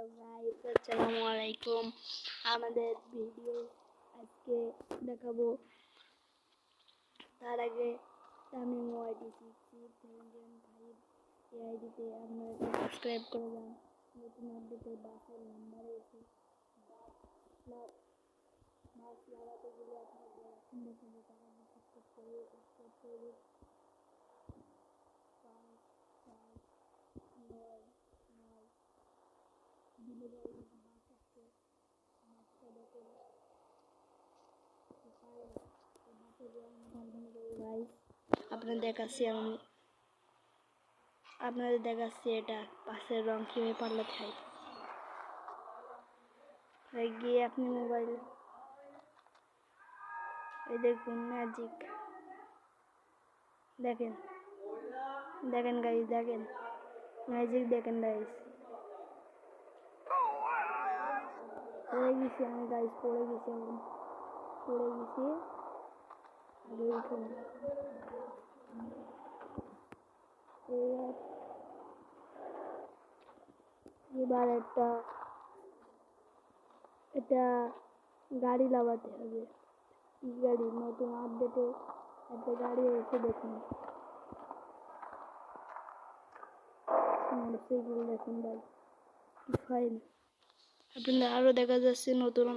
Hello guys, আসসালামু আলাইকুম। আমাদের ভিডিও আজকে দেখাবো। তার আগে তামিম ওয়াইটি 6775 এই আইডিতে আপনারা সাবস্ক্রাইব করে যান। নতুন আপডেটে বাসের নাম্বার এসে বাস লাগাতে গেলে আপনাদের এখন দেখাবো টাকা সাবস্ক্রাইব করে সাবস্ক্রাইব করে 5 4 9 9 দিলে বাস আসছে। বাসটা দেখে আপনাদের দেখাচ্ছি এটা পাশের রং কিভাবে পাল্টাতে হয়। গিয়ে আপনি মোবাইল এই দেখুন ম্যাজিক দেখেন দেখেন গাইস, দেখেন ম্যাজিক দেখেন গাইস। পড়ে গেছি আমি গাইস, পড়ে গেছি আগে উঠুন। এবার এটা গাড়ি লাগাতে হবে। গাড়ি নতুন আপডেটে একটা গাড়ি এসে দেখুন, মোটরসাইকেল দেখুন ভাই, ফাইন। আপনাদের আরও দেখা যাচ্ছে নতুন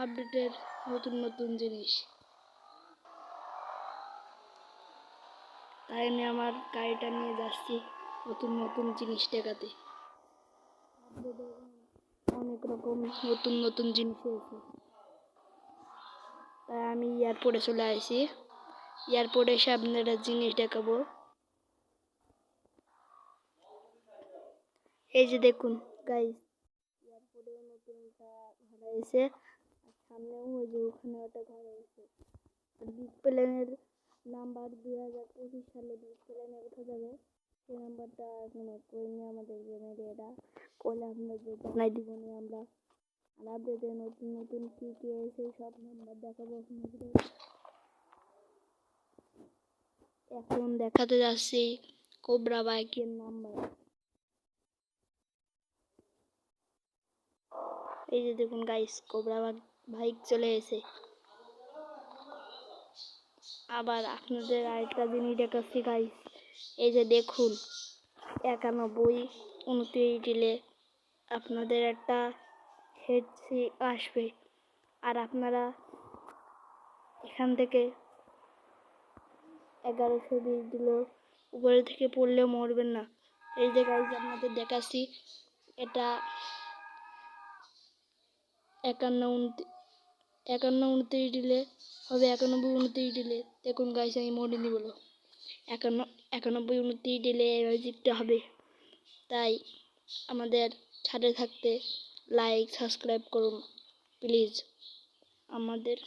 আপডেটের নতুন জিনিস। তাই আমি আমার গাড়িটা নিয়ে যাচ্ছি নতুন জিনিস দেখাতে। অনেক রকম নতুন জিনিস এসেছে, তাই আমি এয়ারপোর্টে চলে আসি। এয়ারপোর্টে এসে আপনারা জিনিস দেখাবো। এই যে দেখুন গাইস, এয়ারপোর্টে নতুন একটা ঘর এসে, আর সামনেও ওই যে ওখানে একটা ঘর এসে। আর বিগ প্লেনের নাম্বার 2025 সালে বিগ প্লেনে উঠে যাবে। সেই নাম্বারটা এখনো করিনি আমাদের জেনারে, এটা করলে আপনাদের জানাই দিব নি আমরা। আর আপনাদের নতুন কি এসে সব নাম্বার দেখাবো আপনাদের। এখন দেখাতে যাচ্ছি কোবরা বাইকের নাম্বার। এই যে দেখুন গাইস, কোবরা বাইক চলে এসে। আবার আপনাদের আরেকটা জিনিস দেখাচ্ছি গাইস, এই যে দেখুন 91 29 দিলে আপনাদের একটা হেডসি আসবে। আর আপনারা এখান থেকে 1120 দিলেও উপরে থেকে পড়লেও মরবেন না। এই যে গাইস আপনাদের দেখাচ্ছি, এটা 51 29 দিলে হবে, 91 29 দিলে দেখুন গাইস আমি মরিনি বলো, 91 29 দিলে ম্যাজিকটা হবে। তাই আমাদের সাথে থাকতে লাইক সাবস্ক্রাইব করুন প্লিজ। আমাদের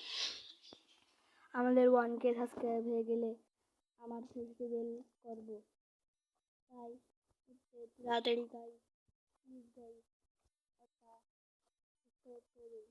1K সাবস্ক্রাইব হয়ে গেলে আমার ফেস্টিভ্যাল করব, তাই তাড়াতাড়ি গাইস প্লিজ গাইস সাবস্ক্রাইব করুন।